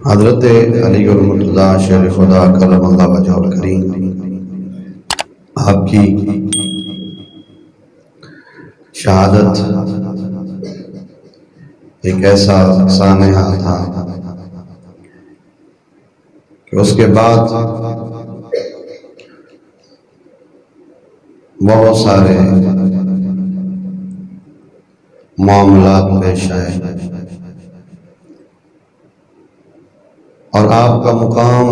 حضرت علی المرتضیٰ شیر خدا کرم اللہ وجہہ الکریم آپ کی شہادت ایک ایسا سانحہ تھا کہ اس کے بعد بہت سارے معاملات پیش آئے اور آپ کا مقام،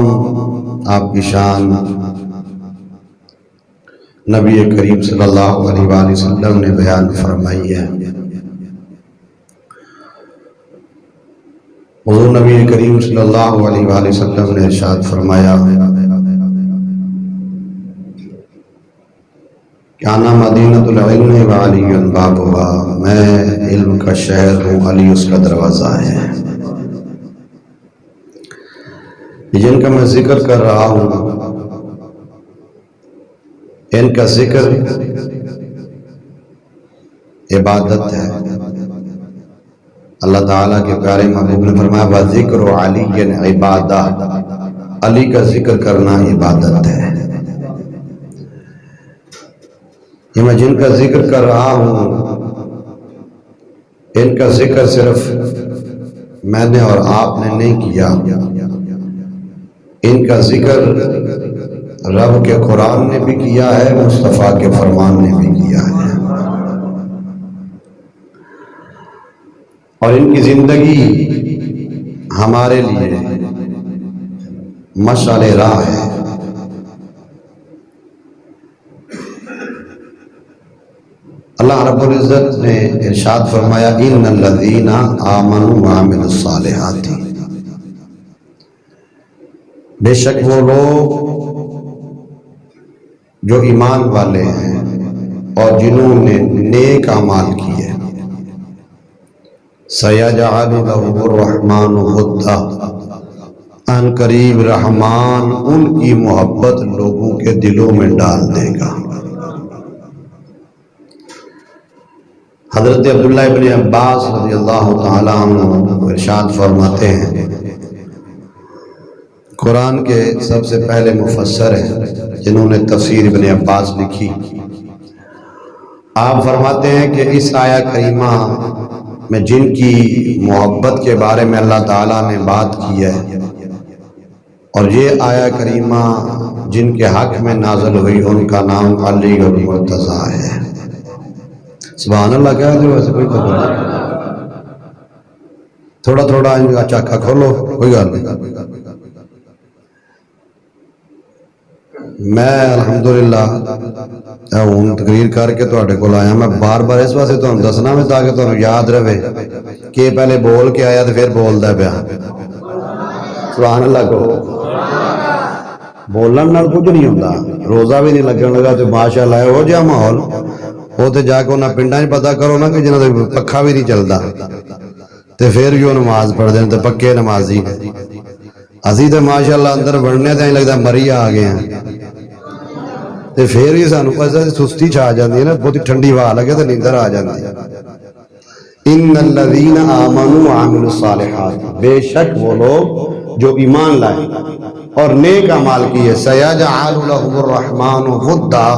آپ کی شان نبی کریم صلی اللہ علیہ وآلہ وسلم نے بیان فرمائی ہے۔ حضور نبی کریم صلی اللہ علیہ وآلہ وسلم نے ارشاد فرمایا کہ انا مدینۃ العلم وعلی بابها، میں علم کا شہر ہوں، علی اس کا دروازہ ہے۔ جن کا میں ذکر کر رہا ہوں ان کا ذکر عبادت ہے۔ اللہ تعالیٰ کے پیارے محبوب نے فرمایا وَذِكْرُ عَلِيٍّ عِبَادَةٌ، علی کا ذکر کرنا عبادت ہے۔ یہ میں جن کا ذکر کر رہا ہوں ان کا ذکر صرف میں نے اور آپ نے نہیں کیا، ان کا ذکر رب کے قرآن نے بھی کیا ہے، مصطفیٰ کے فرمان نے بھی کیا ہے، اور ان کی زندگی ہمارے لیے مشعل راہ ہے۔ اللہ رب العزت نے ارشاد فرمایا ان الذین آمنوا وعملوا الصالحات، بے شک وہ لوگ جو ایمان والے ہیں اور جنہوں نے نیک اعمال کیے، سَيَجْعَلُ لَهُ الرَّحْمَنُ وُدًّا، ان قریب رحمان ان کی محبت لوگوں کے دلوں میں ڈال دے گا۔ حضرت عبداللہ ابن عباس رضی اللہ تعالیٰ عنہ ارشاد فرماتے ہیں، قرآن کے سب سے پہلے مفسر ہیں جنہوں نے تفسیر ابن عباس لکھی۔ آپ فرماتے ہیں کہ اس آیہ کریمہ میں جن کی محبت کے بارے میں اللہ تعالیٰ نے بات کی ہے، اور یہ آیہ کریمہ جن کے حق میں نازل ہوئی ان کا نام علی المرتضیٰ ہے۔ سبحان اللہ کہہ دو، ویسے کوئی خبر نہیں، تھوڑا تھوڑا ان کا چاکا کھولو، کوئی گل نہیں۔ میں الحمدللہ ہوں تقریر کر کے تواڈے کول آیا، میں بار بار اس واسطے تانوں دسنا میں تاکہ تانوں یاد رہے کہ پہلے بول کے آیا تو پھر بولدا پیا۔ سبحان اللہ کہو۔ بولن نال کچھ نہیں ہوندا، روزہ بھی نہیں لگن لگا تو ماشاءاللہ ہو جا ماحول وہ تے جا کے انہاں پنڈاں 'چ پتہ کرو نا کہ جنہاں دا پکھا بھی نہیں چلدا تے پھر بھی وہ نماز پڑھ دین تے پکے نمازی نے۔ اسی تے ماشاءاللہ اندر بڑھنے تے لگدا مری آ گئے ہیں تے پھر بھی سانوں پتہ سستی چھا جاندی ہے نا، بہت ٹھنڈی ہوا لگے تے نیندر آ جاندی ہے۔ ان الذین آمنوا وعملوا الصالحات، بے شک وہ لوگ جو ایمان لائے اور نیک اعمال کیے، سیجعل لهم الرحمن ودا،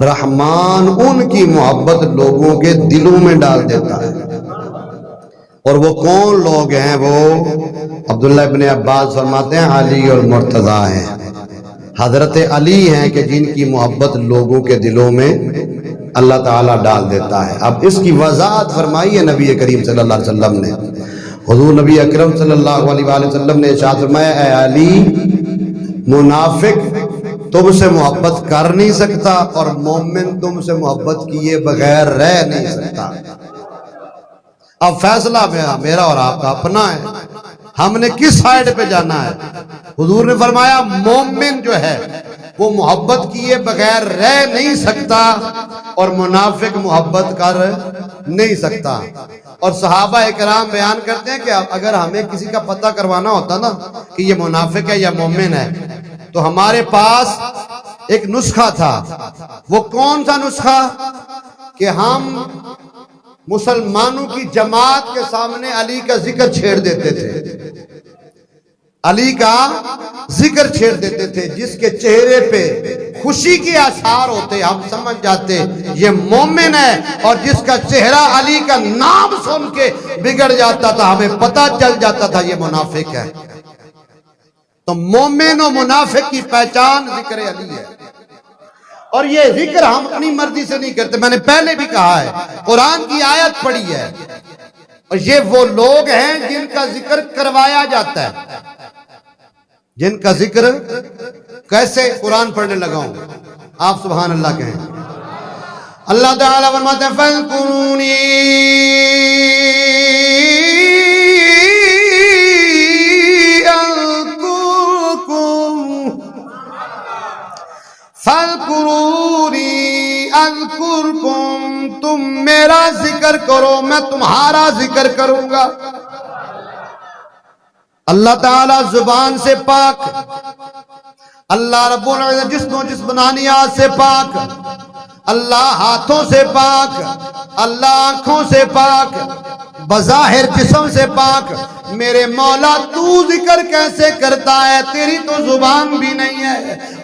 رحمان ان کی محبت لوگوں کے دلوں میں ڈال دیتا ہے۔ اور وہ کون لوگ ہیں؟ وہ عبداللہ ابن عباس فرماتے ہیں علی المرتضیٰ ہیں، حضرت علی ہیں کہ جن کی محبت لوگوں کے دلوں میں اللہ تعالیٰ ڈال دیتا ہے۔ اب اس کی وضاحت فرمائی ہے نبی کریم صلی اللہ علیہ وسلم نے۔ حضور نبی اکرم صلی اللہ علیہ وآلہ وسلم نے ارشاد فرمایا اے علی، منافق تم سے محبت کر نہیں سکتا اور مومن تم سے محبت کیے بغیر رہ نہیں سکتا۔ اب فیصلہ میرا اور آپ کا اپنا ہے، ہم نے کس سائیڈ پہ جانا ہے۔ حضور نے فرمایا مومن جو ہے وہ محبت کیے بغیر رہ نہیں سکتا اور منافق محبت کر نہیں سکتا۔ اور صحابہ اکرام بیان کرتے ہیں کہ اگر ہمیں کسی کا پتہ کروانا ہوتا نا کہ یہ منافق ہے یا مومن ہے تو ہمارے پاس ایک نسخہ تھا۔ وہ کون سا نسخہ؟ کہ ہم مسلمانوں کی جماعت کے سامنے علی کا ذکر چھیڑ دیتے تھے علی کا ذکر چھیڑ دیتے تھے، جس کے چہرے پہ خوشی کے آثار ہوتے ہم سمجھ جاتے یہ مومن ہے، اور جس کا چہرہ علی کا نام سن کے بگڑ جاتا تھا ہمیں پتہ چل جاتا تھا یہ منافق ہے۔ تو مومن و منافق کی پہچان ذکر علی ہے، اور یہ ذکر ہم اپنی مرضی سے نہیں کرتے۔ میں نے پہلے بھی کہا ہے، قرآن کی آیت پڑھی ہے، اور یہ وہ لوگ ہیں جن کا ذکر کروایا جاتا ہے، جن کا ذکر کیسے قرآن پڑھنے لگا ہوں، آپ سبحان اللہ کہیں۔ اللہ تعالیٰ فرماتے ہیں فَاذْكُرُونِي اذکرکم، تم میرا ذکر کرو میں تمہارا ذکر کروں گا۔ اللہ تعالیٰ زبان سے پاک، اللہ رب العزت جسم و جسمانیات سے پاک، اللہ ہاتھوں سے پاک، اللہ آنکھوں سے پاک، بظاہر جسم سے پاک۔ میرے مولا تو ذکر کیسے کرتا ہے؟ تیری تو زبان بھی نہیں ہے،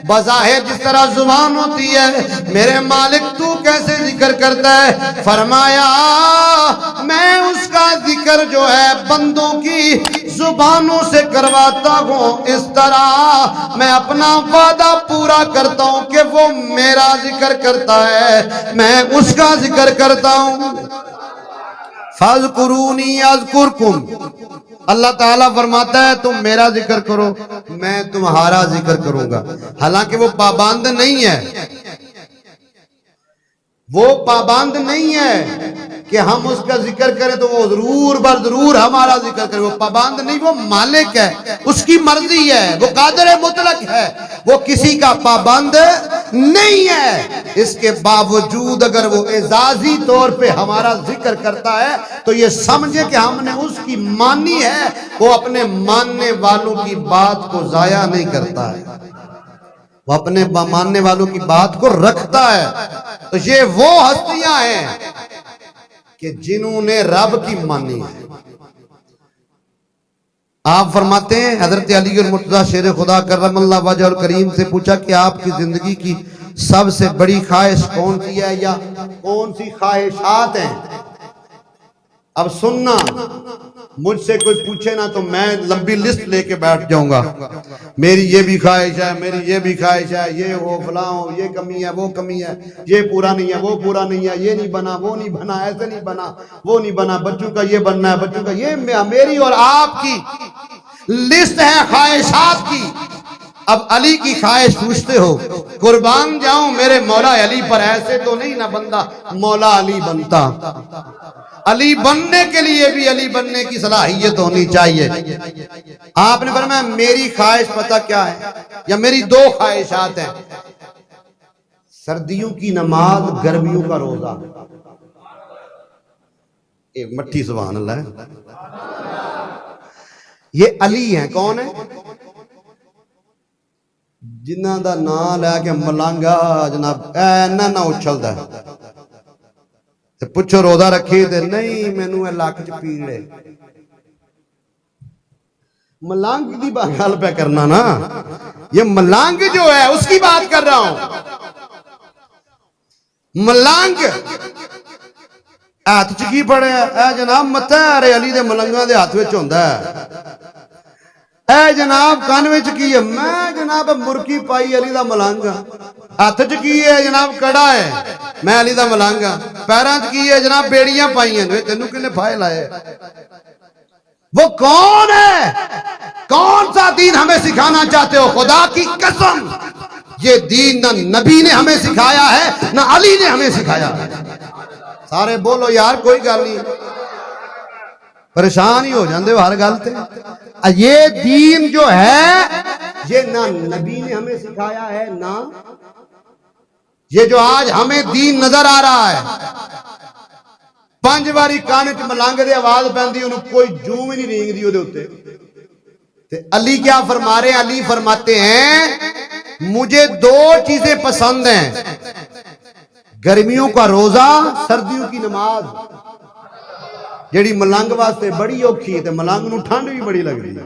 بظاہر جس طرح زبان ہوتی ہے، میرے مالک تو کیسے ذکر کرتا ہے؟ فرمایا میں اس کا ذکر جو ہے بندوں کی زبانوں سے کرواتا ہوں، اس طرح میں اپنا وعدہ پورا کرتا ہوں کہ وہ میرا ذکر کرتا ہے میں اس کا ذکر کرتا ہوں۔ فَاذْكُرُونِي أَذْكُرْكُمْ، اللہ تعالیٰ فرماتا ہے تم میرا ذکر کرو میں تمہارا ذکر کروں گا۔ حالانکہ وہ پابند نہیں ہے، وہ پابند نہیں ہے کہ ہم اس کا ذکر کریں تو وہ ضرور بر ضرور ہمارا ذکر کرے، وہ پابند نہیں، وہ مالک ہے، اس کی مرضی ہے، وہ قادر مطلق ہے، وہ کسی کا پابند نہیں ہے۔ اس کے باوجود اگر وہ اعزازی طور پہ ہمارا ذکر کرتا ہے تو یہ سمجھے کہ ہم نے اس کی مانی ہے، وہ اپنے ماننے والوں کی بات کو ضائع نہیں کرتا ہے، وہ اپنے ماننے والوں کی بات کو رکھتا ہے۔ تو یہ وہ ہستیاں ہیں کہ جنہوں نے رب کی مانی ہے۔ آپ فرماتے ہیں حضرت علی المرتضیٰ شیر خدا کرم اللہ وجہ الکریم سے پوچھا کہ آپ کی زندگی کی سب سے بڑی خواہش کون سی ہے، یا کون سی خواہشات ہیں؟ اب سننا، مجھ سے کوئی پوچھے نا تو میں لمبی لسٹ لے کے بیٹھ جاؤں گا، میری یہ بھی خواہش ہے، میری یہ بھی خواہش ہے، یہ ہو فلاں ہو، یہ کمی ہے وہ کمی ہے، یہ پورا نہیں ہے وہ پورا نہیں ہے، یہ نہیں بنا وہ نہیں بنا، ایسے نہیں بنا وہ نہیں بنا، بچوں کا یہ بننا ہے بچوں کا یہ، میری اور آپ کی لسٹ ہے خواہشات کی۔ اب علی کی خواہش پوچھتے ہو، قربان جاؤں میرے مولا علی پر، ایسے تو نہیں نہ بندہ مولا علی بنتا، علی بننے کے لیے بھی علی بننے کی صلاحیت ہونی چاہیے۔ آپ نے فرمایا میری خواہش پتہ کیا ہے، یا میری دو خواہشات ہیں، سردیوں کی نماز، گرمیوں کا روزہ۔ ایک مٹھی سبحان اللہ ہے، یہ علی ہیں، کون ہے؟ جنہ دا نام لے کے ملانگا جناب اینا نہ اچھلدا ہے، پوچھو روزہ رکھی دے نہیں مینوں اے لاکھ چ پیڑے، ملانگ دی بات پہ کرنا نا، یہ ملانگ جو ہے اس کی بات کر رہا ہوں۔ ملانگ ہاتھ چ کی پڑے اے جناب متا ارے علی دے ملنگاں دے ہاتھ وچ ہوندا ہے، اے جناب کان وچ کی ہے، میں جناب مرکی پائی علی دا ملنگ، ہاتھ چ کی ہے جناب کڑا ہے میں علی دا ملنگ، پیراں چ کی ہے جناب بیڑیاں پائی ہیں، تینوں کنے پھائے لائے؟ وہ کون ہے؟ کون سا دین ہمیں سکھانا چاہتے ہو؟ خدا کی قسم یہ دین نہ نبی نے ہمیں سکھایا ہے نہ علی نے ہمیں سکھایا ہے۔ سارے بولو یار کوئی گل نہیں، پریشان ہی ہو جاندے ہو ہر گل تے۔ یہ دین جو ہے یہ نہ نبی نے ہمیں سکھایا ہے نہ یہ جو آج ہمیں دین نظر آ رہا ہے۔ 5 باری کان وچ ملنگ دے آواز پیندی انہوں کوئی جوں ہی نہیں رینگ دی اودے اوتے۔ تے علی کیا فرما رہے ہیں؟ علی فرماتے ہیں مجھے 2 چیزیں پسند ہیں، گرمیوں کا روزہ، سردیوں کی نماز۔ جیڑی ملنگ واسطے بڑی اوکھی تے ملنگ نو ٹھنڈ بھی بڑی لگ رہی ہے۔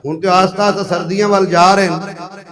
ਹੁਣ ਤੇ ਆਸਤਾ ਆਸਤਾ ਸਰਦੀਆਂ ਵੱਲ ਜਾ ਰਹੇ ਨੇ,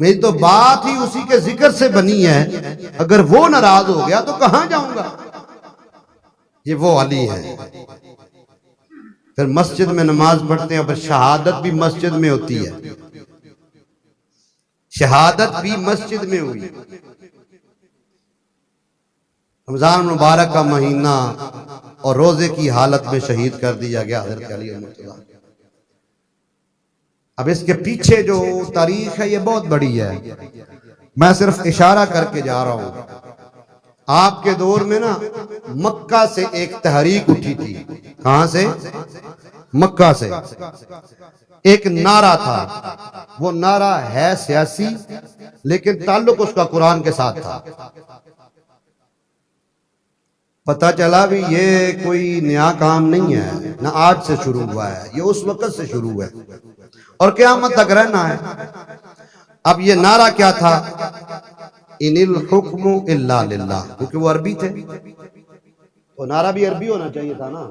میری تو بات ہی اسی کے ذکر سے بنی ہے، اگر وہ ناراض ہو گیا تو کہاں جاؤں گا؟ یہ وہ علی ہے۔ پھر مسجد میں نماز پڑھتے ہیں، پھر شہادت بھی مسجد میں ہوتی ہے، شہادت بھی مسجد میں ہوئی۔ رمضان مبارک کا مہینہ اور روزے کی حالت میں شہید کر دیا گیا حضرت علی المرتضیٰ۔ اب اس کے پیچھے جو تاریخ ہے یہ بہت بڑی ہے، میں صرف اشارہ کر کے جا رہا ہوں۔ آپ کے دور میں نا مکہ سے ایک تحریک اٹھی تھی۔ کہاں سے؟ مکہ سے ایک نعرہ تھا، وہ نعرہ ہے سیاسی لیکن تعلق اس کا قرآن کے ساتھ تھا۔ پتہ چلا بھی یہ کوئی نیا کام نہیں ہے، نہ آج سے شروع ہوا ہے، یہ اس وقت سے شروع ہے اور قیامت تک رہنا ہے۔ اب یہ نعرہ کیا تھا؟ ان الحکم الا للہ، کیونکہ وہ عربی تھے تو نعرہ بھی عربی ہونا چاہیے تھا نا،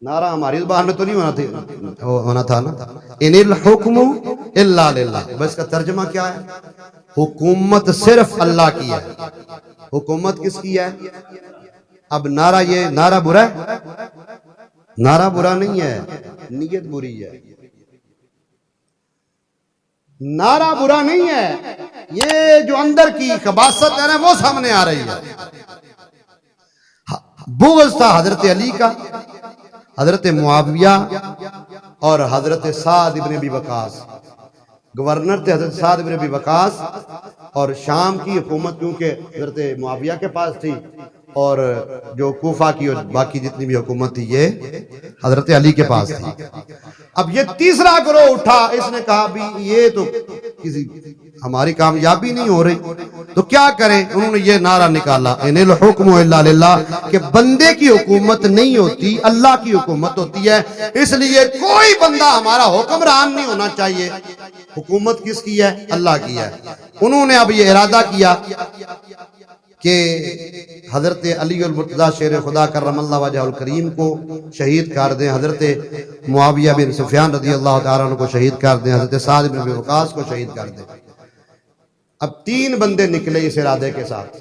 نعرہ ہماری زبان میں تو نہیں ہونا تھا نا۔ ان الحکم الا للہ، بس کا ترجمہ کیا ہے؟ حکومت صرف اللہ کی ہے۔ حکومت کس کی ہے؟ اب نعرہ، یہ نعرہ برا ہے؟ نعرہ برا نہیں ہے، نیت بری ہے۔ نعرہ برا نہیں ہے، یہ جو اندر کی خباثت ہے نا وہ سامنے آ رہی ہے۔ بغض تھا حضرت علی کا، حضرت معاویہ اور حضرت سعد ابن ابی وقاص۔ گورنر تھے حضرت سعد ابن ابی وقاص، اور شام کی حکومت کیونکہ حضرت معاویہ کے پاس تھی، اور جو کوفہ کی اور باقی جتنی بھی حکومت تھی یہ حضرت علی کے پاس تھی۔ اب یہ تیسرا گروہ اٹھا، اس نے کہا بھی یہ تو کسی ہماری کامیابی نہیں ہو رہی تو کیا کریں؟ انہوں نے یہ نعرہ نکالا، ان الحکم الا للہ، کہ بندے کی حکومت نہیں ہوتی، اللہ کی حکومت ہوتی ہے، اس لیے کوئی بندہ ہمارا حکمران نہیں ہونا چاہیے۔ حکومت کس کی ہے؟ اللہ کی ہے۔ انہوں نے اب یہ ارادہ کیا کہ حضرت علی المرتضیٰ شیر خدا کرم اللہ وجہ الکریم کو شہید کر دیں، حضرت معاویہ بن سفیان رضی اللہ تعالیٰ عنہ کو شہید کر دیں، حضرت سعد بن ابی وقاص کو شہید کر دیں۔ اب 3 بندے نکلے اس ارادے کے ساتھ،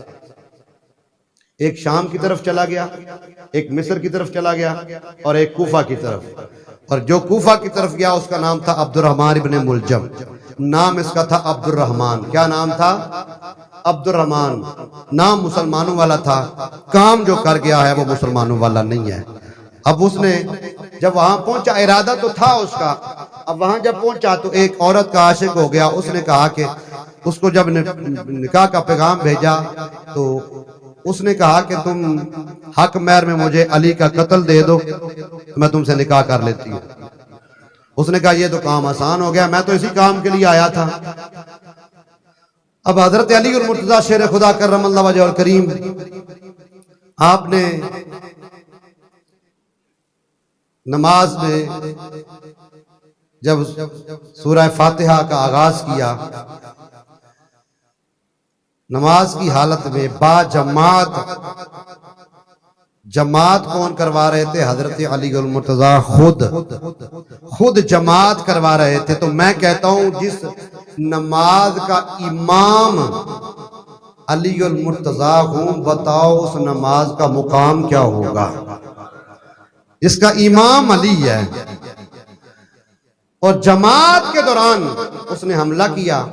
ایک شام کی طرف چلا گیا، ایک مصر کی طرف چلا گیا، اور ایک کوفہ کی طرف۔ اور جو کوفہ کی طرف گیا اس کا نام تھا عبد الرحمن ابن ملجم، نام اس کا تھا عبد الرحمن۔ کیا نام تھا؟ عبد الرحمن۔ نام مسلمانوں والا تھا، کام جو کر گیا ہے وہ مسلمانوں والا نہیں ہے۔ اب اس نے جب وہاں پہنچا، ارادہ تو تھا اس کا، اب وہاں جب پہنچا تو ایک عورت کا عاشق ہو گیا۔ اس نے کہا کہ اس کو جب نکاح کا پیغام بھیجا تو اس نے کہا کہ تم حق مہر میں مجھے علی کا قتل دے دو، میں تم سے نکاح کر لیتی ہوں۔ اس نے کہا یہ تو کام آسان ہو گیا، میں تو اسی کام کے لیے آیا تھا۔ اب حضرت علی المرتضیٰ شیر خدا کرم اللہ وجہ الکریم، آپ نے نماز میں جب سورہ فاتحہ کا آغاز کیا، نماز کی حالت میں با جماعت کون کروا رہے تھے؟ حضرت علی المرتضیٰ خود جماعت کروا رہے تھے۔ تو میں کہتا ہوں جس نماز کا امام علی المرتضیٰ ہوں، بتاؤ اس نماز کا مقام کیا ہوگا؟ اس کا امام علی ہے، اور جماعت کے دوران اس نے حملہ کیا،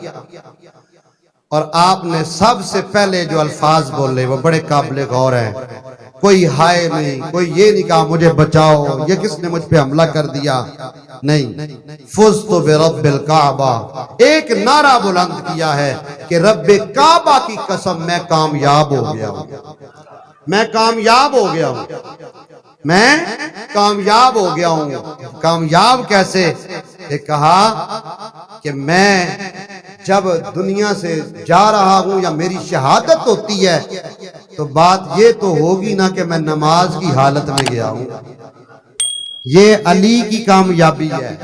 اور آپ نے سب سے پہلے جو الفاظ بولے وہ بڑے قابل غور ہیں۔ کوئی ہائے نہیں، کوئی یہ نہیں کہا مجھے بچاؤ، یہ کس نے مجھ پہ حملہ کر دیا، نہیں، فزت برب الکعبہ، ایک نعرہ بلند کیا ہے کہ رب کعبہ کی قسم میں کامیاب ہو گیا ہوں، میں کامیاب ہو گیا ہوں، میں کامیاب ہو گیا ہوں۔ کامیاب کیسے؟ یہ کہا کہ میں جب دنیا سے جا رہا ہوں یا میری شہادت ہوتی ہے تو بات یہ تو ہوگی نا کہ میں نماز کی حالت میں گیا ہوں۔ یہ علی کی کامیابی ہے،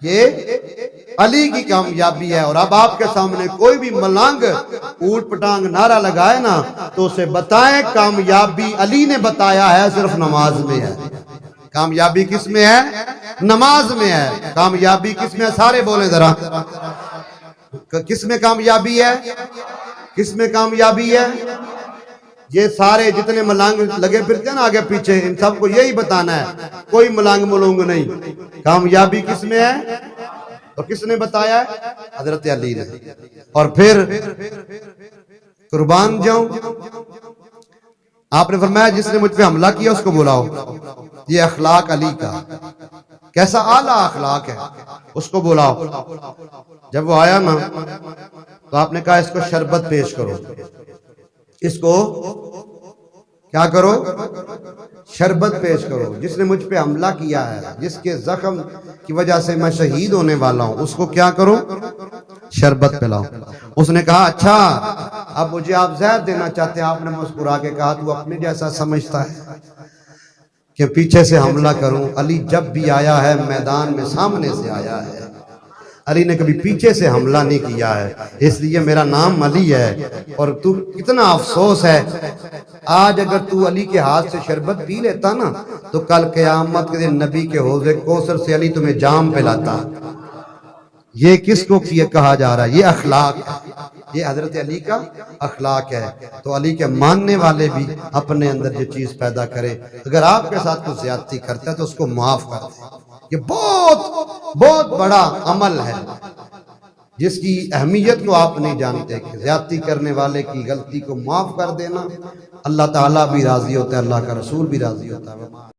یہ علی کی کامیابی ہے۔ اور اب آپ کے سامنے کوئی بھی ملنگ اوٹ پٹانگ نعرہ لگائے نا تو اسے بتائیں کامیابی علی نے بتایا ہے صرف نماز میں ہے۔ کامیابی کس میں ہے؟ نماز میں ہے۔ کامیابی کس میں ہے؟ سارے بولیں ذرا، کس میں کامیابی ہے؟ کس میں کامیابی ہے؟ یہ سارے جتنے ملانگ لگے پھرتے ہیں نا آگے پیچھے، ان سب کو یہی بتانا ہے، کوئی ملانگ ملونگ نہیں، کامیابی کس میں ہے؟ تو کس نے بتایا ہے؟ حضرت علی نے۔ اور پھر قربان جاؤں، آپ نے فرمایا جس نے مجھ پہ حملہ کیا اس کو بلاؤ۔ یہ اخلاق علی کا کیسا اعلیٰ اخلاق ہے، اس کو بلاؤ۔ جب وہ آیا نا تو آپ نے کہا اس کو شربت پیش کرو، اس کو کیا کرو؟ شربت پیش کرو۔ جس نے مجھ پہ حملہ کیا ہے، جس کے زخم کی وجہ سے میں شہید ہونے والا ہوں، اس کو کیا کرو؟ شربت پلاؤ۔ اس نے کہا اچھا اب مجھے آپ زہر دینا چاہتے ہیں؟ آپ نے مسکرا کے کہا تو اپنے جیسا سمجھتا ہے کہ پیچھے سے حملہ کروں؟ علی جب بھی آیا ہے میدان میں سامنے سے آیا ہے، علی نے کبھی پیچھے سے حملہ نہیں کیا ہے، اس لیے میرا نام علی ہے۔ اور تو کتنا افسوس ہے، آج اگر تو علی کے ہاتھ سے شربت پی لیتا نا تو کل قیامت کے دن نبی کے حوض کوثر سے علی تمہیں جام پلاتا۔ یہ کس کو کہا جا رہا ہے؟ یہ اخلاق ہے، یہ حضرت علی کا اخلاق ہے۔ تو علی کے ماننے والے بھی اپنے اندر یہ چیز پیدا کرے، اگر آپ کے ساتھ کوئی زیادتی کرتا ہے تو اس کو معاف کر دیں۔ یہ بہت بہت بڑا عمل ہے جس کی اہمیت کو آپ نہیں جانتے کہ زیادتی کرنے والے کی غلطی کو معاف کر دینا، اللہ تعالیٰ بھی راضی ہوتا ہے، اللہ کا رسول بھی راضی ہوتا ہے۔